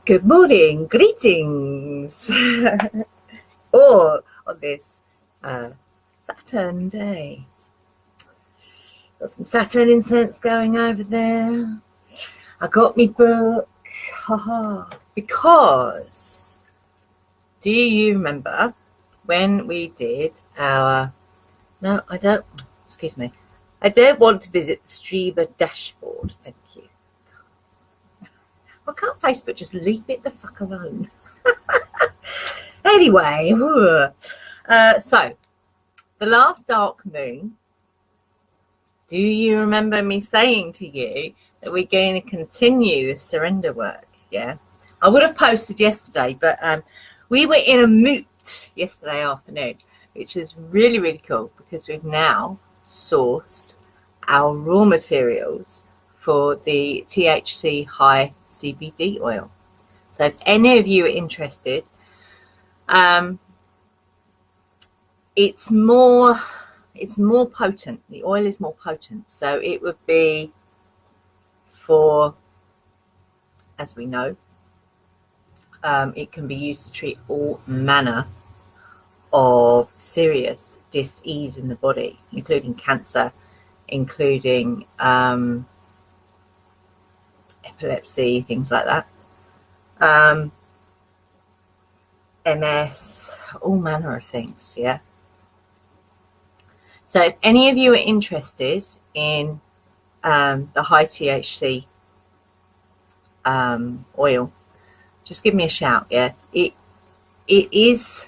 Good morning, greetings. Or on this Saturn day. Got some Saturn incense going over there. I got me book. Because do you remember when we did our excuse me. I don't want to visit the streamer dashboard, thank you. Why can't Facebook just leave it the fuck alone? Anyway, so the last dark moon, do you remember me saying to you that we're going to continue this surrender work? Yeah, I would have posted yesterday, but we were in a moot yesterday afternoon, which is really, really cool because we've now sourced our raw materials for the THC high CBD oil. So if any of you are interested, it's more potent. The oil is more potent, so it would be for, as we know, it can be used to treat all manner of serious dis-ease in the body, including cancer, including epilepsy, things like that, MS, all manner of things. Yeah. So if any of you are interested in the high THC oil, just give me a shout. Yeah, it is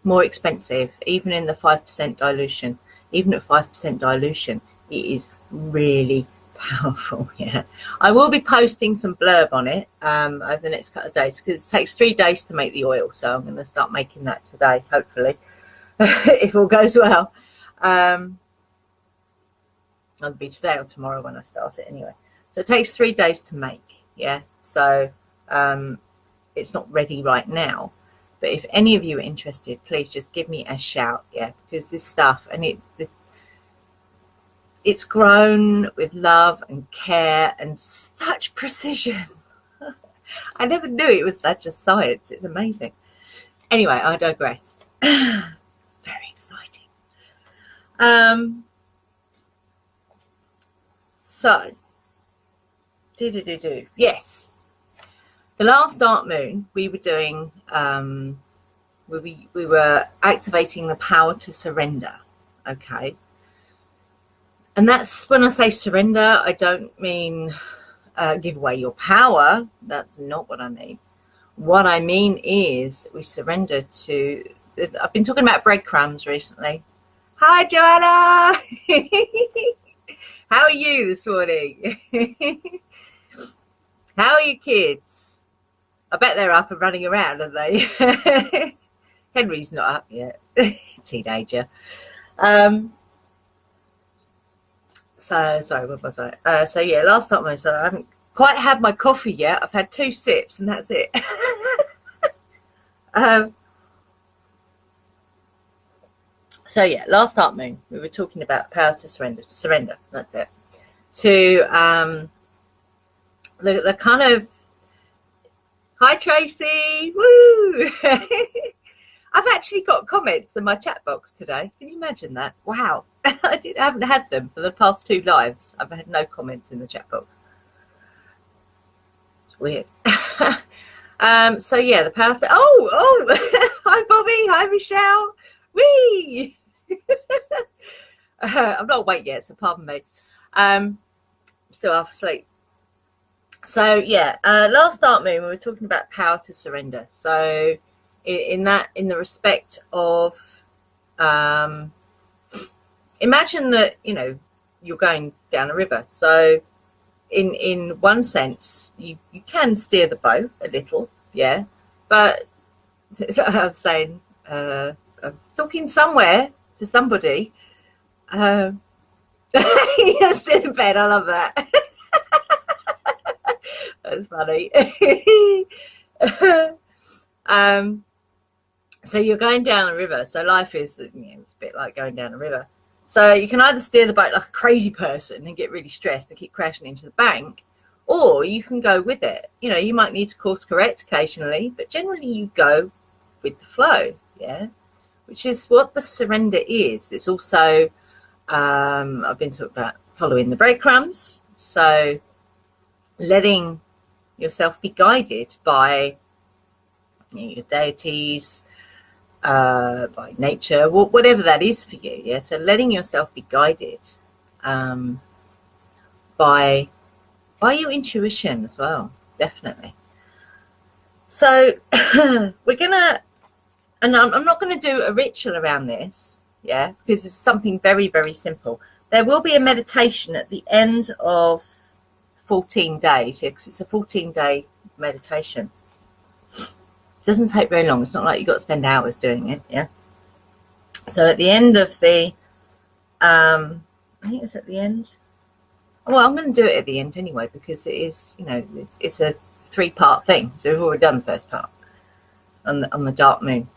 more expensive, even in the 5% dilution. Even at 5% dilution, it is really powerful. Yeah, I will be posting some blurb on it over the next couple of days because it takes 3 days to make the oil, so I'm going to start making that today, hopefully. If all goes well. It'll be today or tomorrow when I start it anyway. So it takes 3 days to make. Yeah, so it's not ready right now, but if any of you are interested, please just give me a shout. Yeah, because this stuff, and it's grown with love and care and such precision. I never knew it was such a science. It's amazing. Anyway, I digress. It's very exciting. So, yes. The last dark moon, we were doing, we were activating the power to surrender. Okay. And that's when I say surrender, I don't mean give away your power. That's not what I mean. What I mean is we surrender to, I've been talking about breadcrumbs recently. Hi, Joanna. How are you this morning? How are your kids? I bet they're up and running around, aren't they? Henry's not up yet. Teenager. So, sorry, what was I? So, yeah, last night, so I haven't quite had my coffee yet. I've had 2 sips and that's it. So, yeah, last dark moon, we were talking about power to surrender, that's it. To the kind of, hi, Tracy, woo! I've actually got comments in my chat box today. Can you imagine that? Wow. I haven't had them for the past 2 lives. I've had no comments in the chat box. It's weird. So, yeah, the power to... Oh! Hi, Bobby. Hi, Michelle. Whee! I'm not awake yet, so pardon me. I'm still half asleep. So, yeah, last dark moon, we were talking about power to surrender. So... in the respect of imagine that you're going down a river, so in one sense you can steer the boat a little, yeah, but I'm saying I'm talking somewhere to somebody. You're still in bed. I love that. That's funny. So you're going down a river. So life is, it's a bit like going down a river. So you can either steer the boat like a crazy person and get really stressed and keep crashing into the bank, or you can go with it. You know, you might need to course correct occasionally, but generally you go with the flow, yeah, which is what the surrender is. It's also, I've been talking about following the breadcrumbs, so letting yourself be guided by, you know, your deities, by nature, whatever that is for you, yeah. So letting yourself be guided by your intuition as well, definitely. So we're gonna, and I'm not going to do a ritual around this, yeah, because it's something very, very simple. There will be a meditation at the end of 14 days, yeah, because it's a 14-day meditation. It doesn't take very long. It's not like you've got to spend hours doing it, yeah. So at the end of the, I think it's at the end. Well, I'm going to do it at the end anyway, because it is, you know, it's a 3-part thing. So we've already done the first part on the dark moon.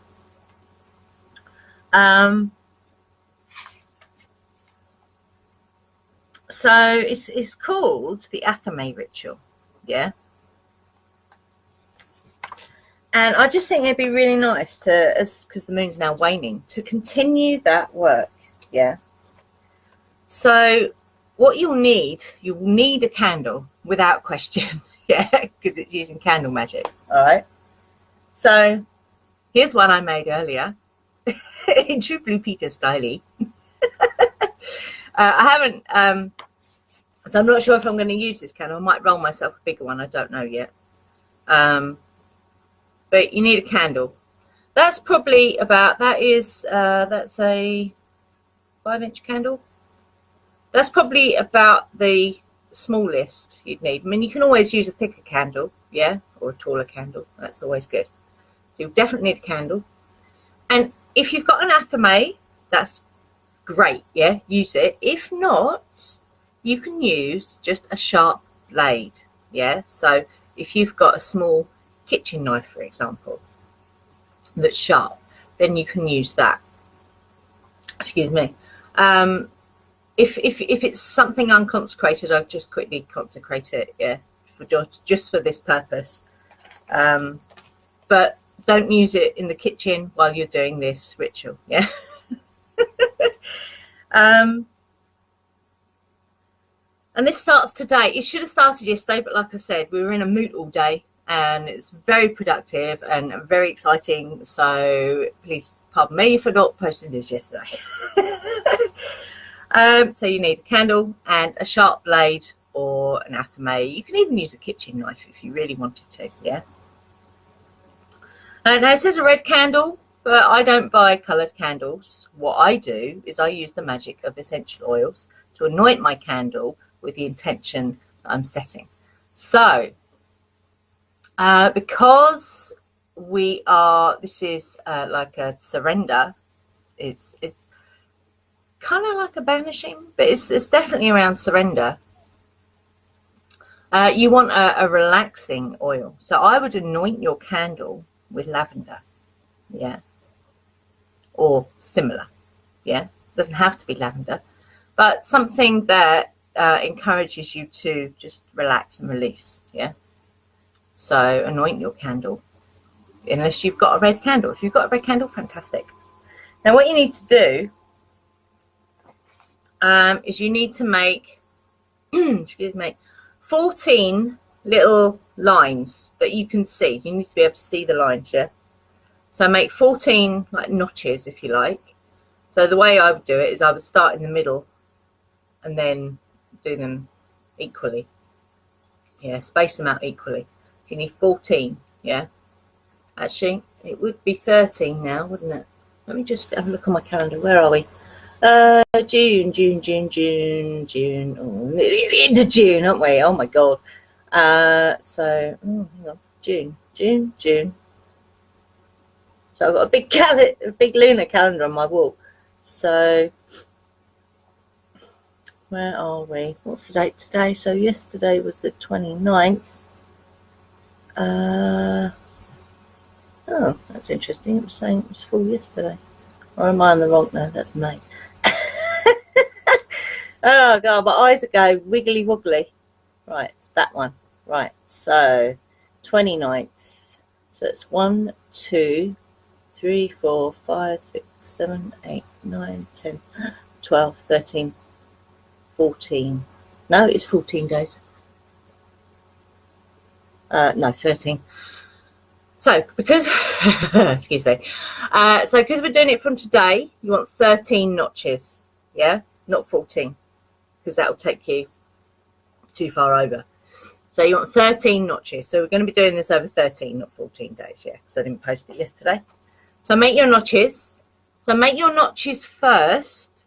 So it's called the Athame ritual, yeah. And I just think it'd be really nice to, because the moon's now waning, to continue that work, yeah. So what you'll need a candle without question, yeah, because it's using candle magic, all right. So here's one I made earlier in true Blue Peter style. I haven't, so I'm not sure if I'm going to use this candle. I might roll myself a bigger one. I don't know yet. But you need a candle. That's probably about, that's a 5-inch candle. That's probably about the smallest you'd need. I mean, you can always use a thicker candle, yeah, or a taller candle. That's always good. So you definitely need a candle. And if you've got an Athame, that's great, yeah, use it. If not, you can use just a sharp blade, yeah. So if you've got a small kitchen knife, for example, that's sharp, then you can use that. Excuse me. If it's something unconsecrated, I'll just quickly consecrate it, yeah, for just for this purpose. But don't use it in the kitchen while you're doing this ritual, yeah. And this starts today. It should have started yesterday, but like I said, we were in a mood all day, and it's very productive and very exciting. So please pardon me for not posting this yesterday. So you need a candle and a sharp blade or an Athame. You can even use a kitchen knife if you really wanted to, yeah. Now it says a red candle, but I don't buy coloured candles. What I do is I use the magic of essential oils to anoint my candle with the intention that I'm setting. So, because this is like a surrender, it's kind of like a banishing, but it's definitely around surrender. You want a relaxing oil. So I would anoint your candle with lavender, yeah, or similar, yeah. Doesn't have to be lavender, but something that encourages you to just relax and release, yeah. So anoint your candle, unless you've got a red candle. If you've got a red candle, fantastic. Now what you need to do is you need to make excuse me, 14 little lines that you can see. You need to be able to see the lines, yeah. So make 14 like notches, if you like. So the way I would do it is I would start in the middle and then do them equally, yeah, space them out equally. You need 14, yeah. Actually, it would be 13 now, wouldn't it? Let me just have a look on my calendar. Where are we? June. Oh, the end of June, aren't we? Oh my God. So, hang on. June. So I've got a big lunar calendar on my wall. So, where are we? What's the date today? So yesterday was the 29th. Oh, that's interesting. It was saying it was full yesterday. Or am I on the wrong? No, that's May. Oh God, my eyes are going wiggly woggly. Right, it's that one. Right, so 29th. So it's 1, 2, 3, 4, 5, 6, 7, 8, 9, 10, 12, 13, 14. No, it's 14 days. No, 13. So because, excuse me. So because we're doing it from today, you want 13 notches. Yeah, not 14, because that will take you too far over. So you want 13 notches. So we're going to be doing this over 13, not 14 days. Yeah, because I didn't post it yesterday. So make your notches. So make your notches first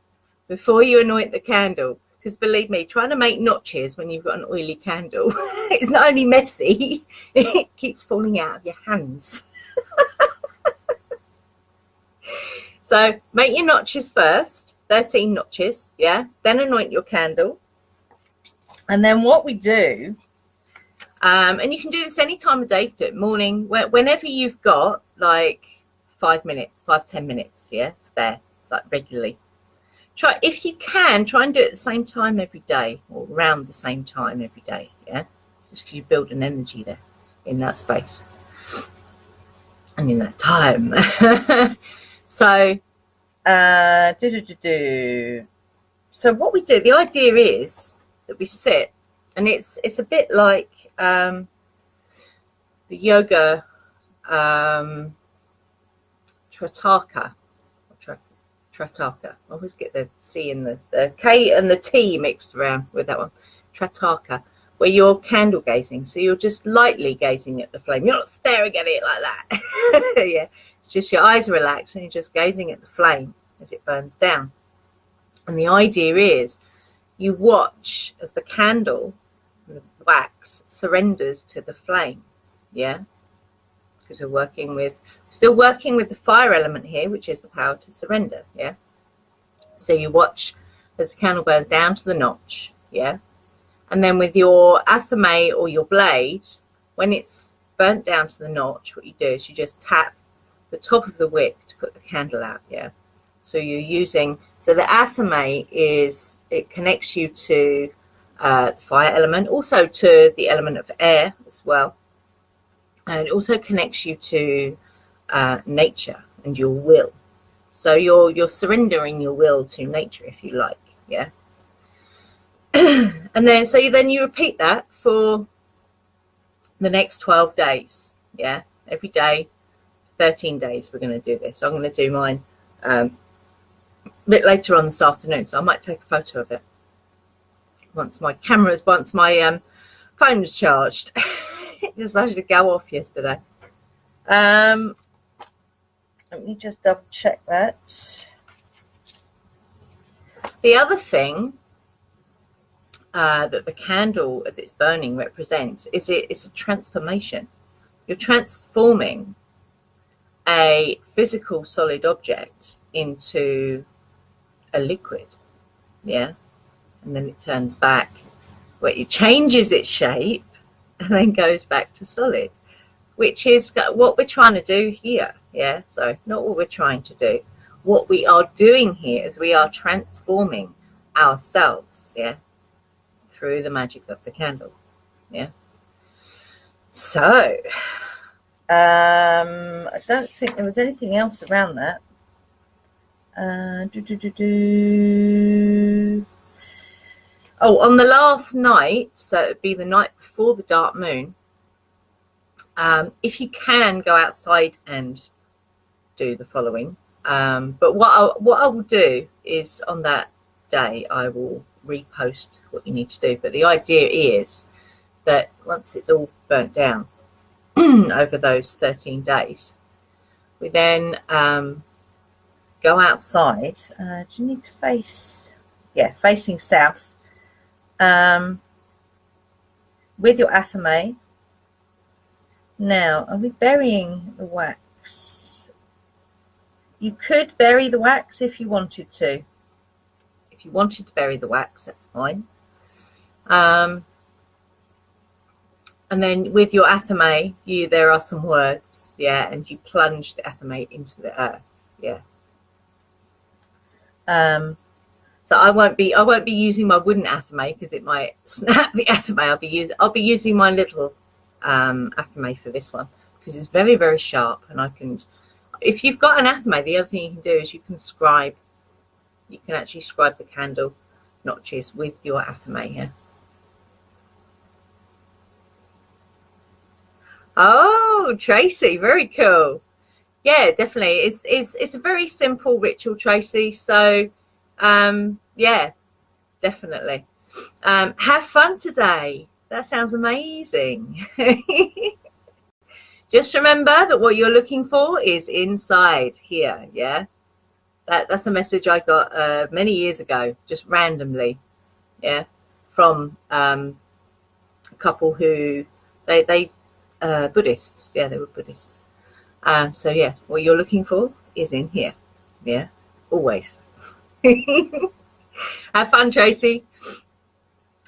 before you anoint the candle. Because believe me, trying to make notches when you've got an oily candle, it's not only messy, it keeps falling out of your hands. So make your notches first, 13 notches, yeah? Then anoint your candle. And then what we do, and you can do this any time of day, do it morning, whenever you've got like 5 minutes, 5-10 minutes, yeah, spare, like regularly. Try, if you can, try and do it at the same time every day, or around the same time every day, yeah? Just because you build an energy there in that space and in that time. So, so what we do, the idea is that we sit, and it's a bit like the yoga Trataka. Trataka. I always get the C and the K and the T mixed around with that one. Trataka, where you're candle gazing. So you're just lightly gazing at the flame. You're not staring at it like that. Yeah, it's just your eyes are relaxed and you're just gazing at the flame as it burns down. And the idea is you watch as the candle, the wax, surrenders to the flame. Yeah, because we're still working with the fire element here, which is the power to surrender, yeah? So you watch as the candle burns down to the notch, yeah? And then with your athame or your blade, when it's burnt down to the notch, what you do is you just tap the top of the wick to put the candle out, yeah? So you're using, so the athame is, it connects you to the fire element, also to the element of air as well. And it also connects you to nature and your will. So you're surrendering your will to nature, if you like, yeah. And then then you repeat that for the next 12 days, yeah. Every day, 13 days we're going to do this. I'm going to do mine a bit later on this afternoon, so I might take a photo of it once my phone's charged. It decided to go off yesterday. Let me just double check that. The other thing that the candle, as it's burning, represents is it's a transformation. You're transforming a physical solid object into a liquid, yeah? And then it turns back, where it changes its shape and then goes back to solid, which is what we're trying to do here, yeah? So not what we're trying to do. What we are doing here is we are transforming ourselves, yeah, through the magic of the candle, yeah? So, I don't think there was anything else around that. Oh, on the last night, so it would be the night before the dark moon, if you can go outside and do the following. But what I will do is on that day, I will repost what you need to do. But the idea is that once it's all burnt down over those 13 days, we then go outside. Do you need to face? Yeah, facing south. With your athame. Now, are we burying the wax? You could bury the wax if you wanted to. If you wanted to bury the wax, that's fine. And then with your athame, there are some words, yeah, and you plunge the athame into the earth, yeah. So I won't be using my wooden athame because it might snap the athame. I'll be using my little athame for this one because it's very, very sharp, and I can. If you've got an athame, the other thing you can do is you can actually scribe the candle notches with your athame here. Oh, Tracy, very cool. Yeah, definitely. It's a very simple ritual, Tracy. So, yeah, definitely. Have fun today. That sounds amazing. Just remember that what you're looking for is inside here. Yeah, that's a message I got many years ago, just randomly. Yeah, from a couple who they Buddhists. Yeah, they were Buddhists. So yeah, what you're looking for is in here. Yeah, always. Have fun, Tracy.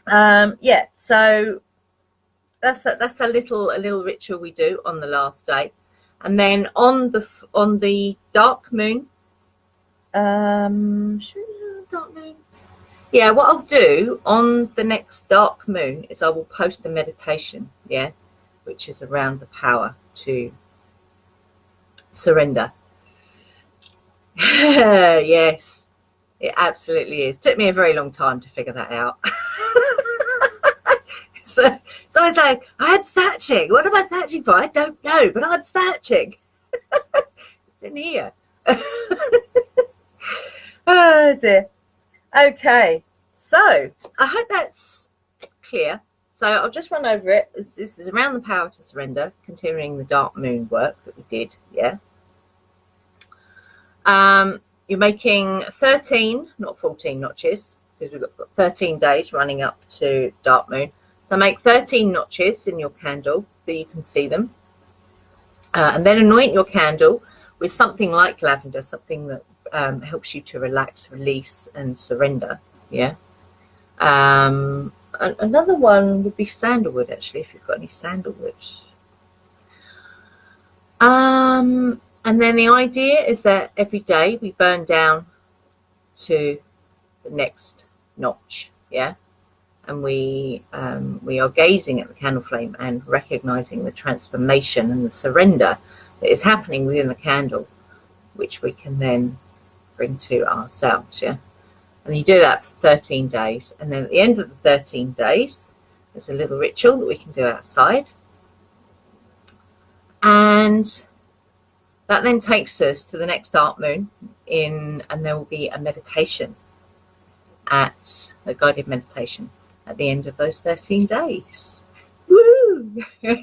Yeah, so that's a little ritual we do on the last day, and then on the dark moon. Should we do dark moon? Yeah, what I'll do on the next dark moon is I will post a meditation. Yeah, which is around the power to surrender. Yes, it absolutely is. Took me a very long time to figure that out. So it's like, I'm searching. What am I searching for? I don't know, but I'm searching. It's in here. Oh dear. Okay, so I hope that's clear. So I'll just run over it. This is around the power to surrender, continuing the dark moon work that we did. Yeah. You're making 13, not 14 notches, because we've got 13 days running up to dark moon. So make 13 notches in your candle so you can see them. And then anoint your candle with something like lavender, something that helps you to relax, release, and surrender. Yeah. Another one would be sandalwood, actually, if you've got any sandalwood. And then the idea is that every day we burn down to the next notch. Yeah. And we are gazing at the candle flame and recognizing the transformation and the surrender that is happening within the candle, which we can then bring to ourselves. Yeah. And you do that for 13 days. And then at the end of the 13 days, there's a little ritual that we can do outside. And that then takes us to the next dark moon and there will be a meditation, a guided meditation at the end of those 13 days. Woo! So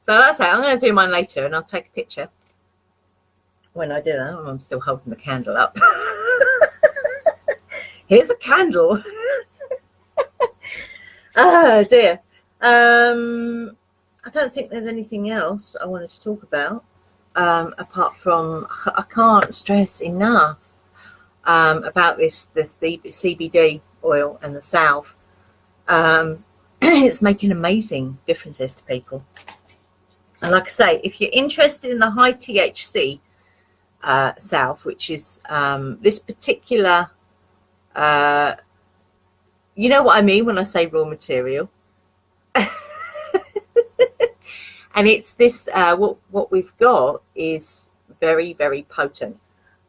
that's it. I'm going to do mine later and I'll take a picture when I do that. I'm still holding the candle up. Here's a candle. Oh dear. I don't think there's anything else I wanted to talk about apart from I can't stress enough about the CBD oil and the salve. It's making amazing differences to people. And like I say, if you're interested in the high THC salve, which is this particular, you know what I mean when I say raw material. And it's this, what we've got is very, very potent.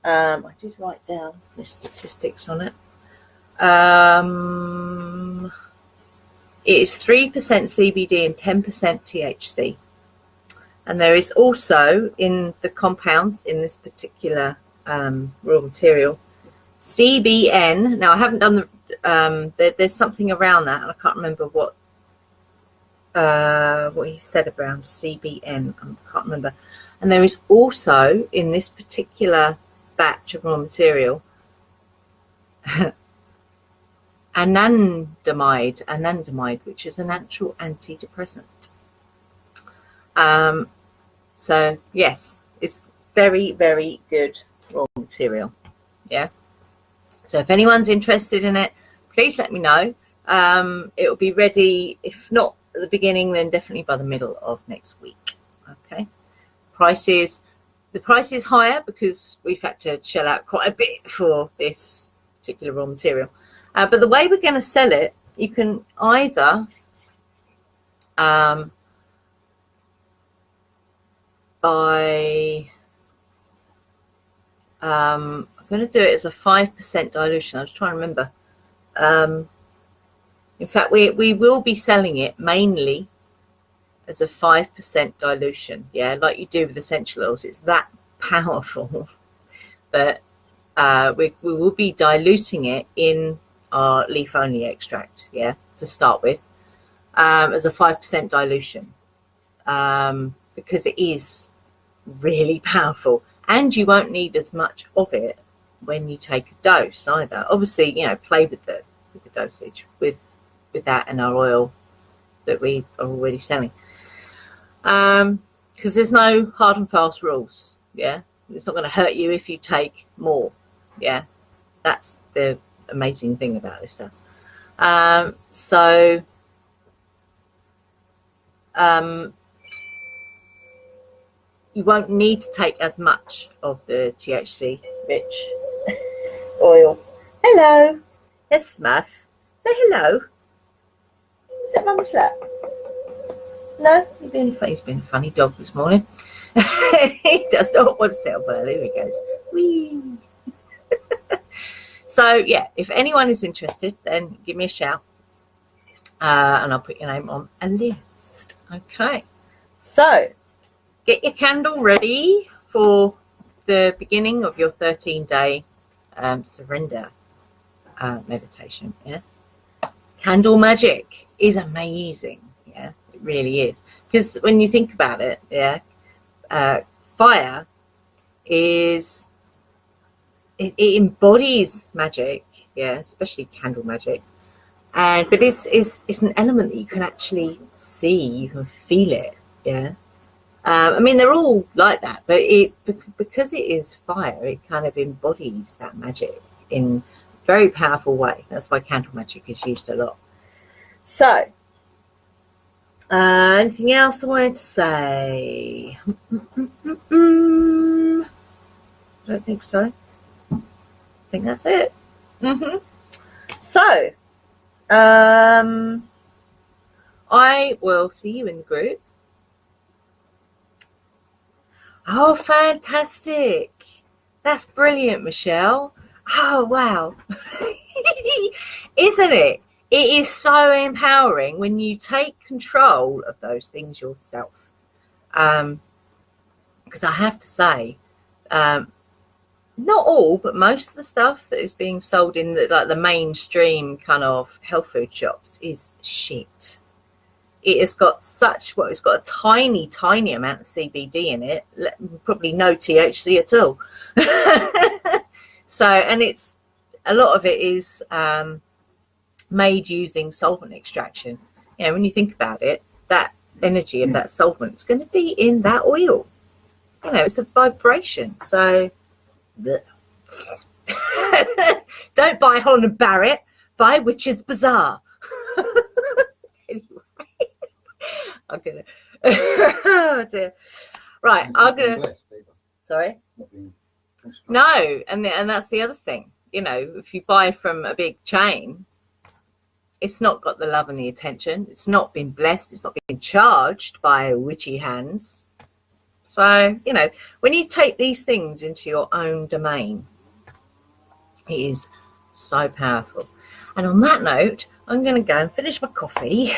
I did write down the statistics on it. It is 3% CBD and 10% THC. And there is also in the compounds in this particular raw material, CBN. Now I haven't done the, there's something around that, and I can't remember what he said around CBN. I can't remember. And there is also in this particular batch of raw material anandamide, which is a natural antidepressant. So yes, it's very, very good raw material. Yeah. So if anyone's interested in it, please let me know. It will be ready, if not at the beginning, then definitely by the middle of next week. Okay. The price is higher because we've had to shell out quite a bit for this particular raw material. But the way we're going to sell it, you can either buy, I'm going to do it as a 5% dilution. I was trying to remember. In fact, we will be selling it mainly as a 5% dilution. Yeah, like you do with essential oils. It's that powerful that we will be diluting it in our leaf only extract. Yeah, to start with, as a 5% dilution, because it is really powerful, and you won't need as much of it when you take a dose either. Obviously, you know, play with the dosage with that and our oil that we are already selling, because there's no hard and fast rules. Yeah, it's not going to hurt you if you take more. Yeah, that's the amazing thing about this stuff. You won't need to take as much of the THC rich oil. Hello, it's Smurf. Say hello. Is that Mum's lap? No, he's been a funny dog this morning. He does not want to sit up early. There he goes. Whee. So yeah, if anyone is interested, then give me a shout, and I'll put your name on a list. Okay, so get your candle ready for the beginning of your 13-day surrender meditation. Yeah, candle magic is amazing. Yeah, it really is, because when you think about it, yeah, fire is it embodies magic. Yeah, especially candle magic. But it's an element that you can actually see, you can feel it. Yeah, I mean, they're all like that, but because it is fire, it kind of embodies that magic in a very powerful way. That's why candle magic is used a lot. So, anything else I wanted to say? I don't think so. I think that's it. So, I will see you in the group. Oh, fantastic. That's brilliant, Michelle. Oh, wow. Isn't it? It is so empowering when you take control of those things yourself. Because I have to say, not all, but most of the stuff that is being sold in the mainstream kind of health food shops is shit. It has got it's got a tiny amount of CBD in it, probably no THC at all. So, and it's a lot of it is made using solvent extraction. You know, when you think about it, that energy of that solvent is going to be in that oil. You know, it's a vibration. So don't buy Holland & Barrett, buy Witch's Bazaar. Anyway, I'm gonna oh dear. Right, I'm gonna sorry. No, and that's the other thing. You know, if you buy from a big chain, it's not got the love and the attention. It's not been blessed. It's not been charged by witchy hands. So, you know, when you take these things into your own domain, it is so powerful. And on that note, I'm going to go and finish my coffee.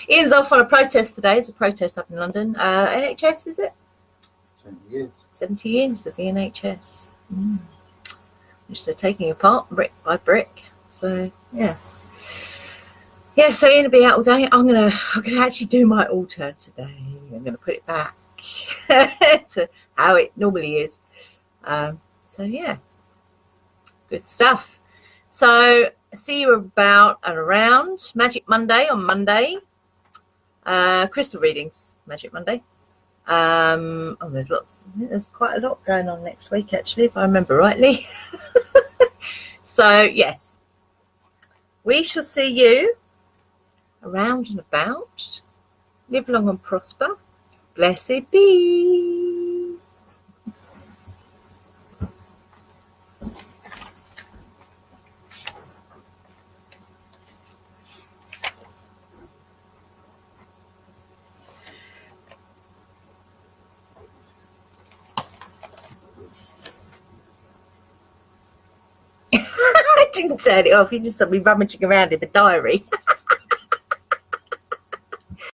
Ian's off on a protest today. It's a protest up in London. NHS, is it? 70 years. 70 years of the NHS. Which they're taking apart brick by brick. So, yeah. Yeah, so Ian will be out all day. I'm gonna actually do my altar today. I'm gonna put it back to how it normally is. So yeah, good stuff. So see you about and around Magic Monday on Monday. Crystal readings, Magic Monday. Oh, there's quite a lot going on next week actually, if I remember rightly. So yes, we shall see you around and about. Live long and prosper. Blessed be. I didn't turn it off. You just saw me rummaging around in the diary.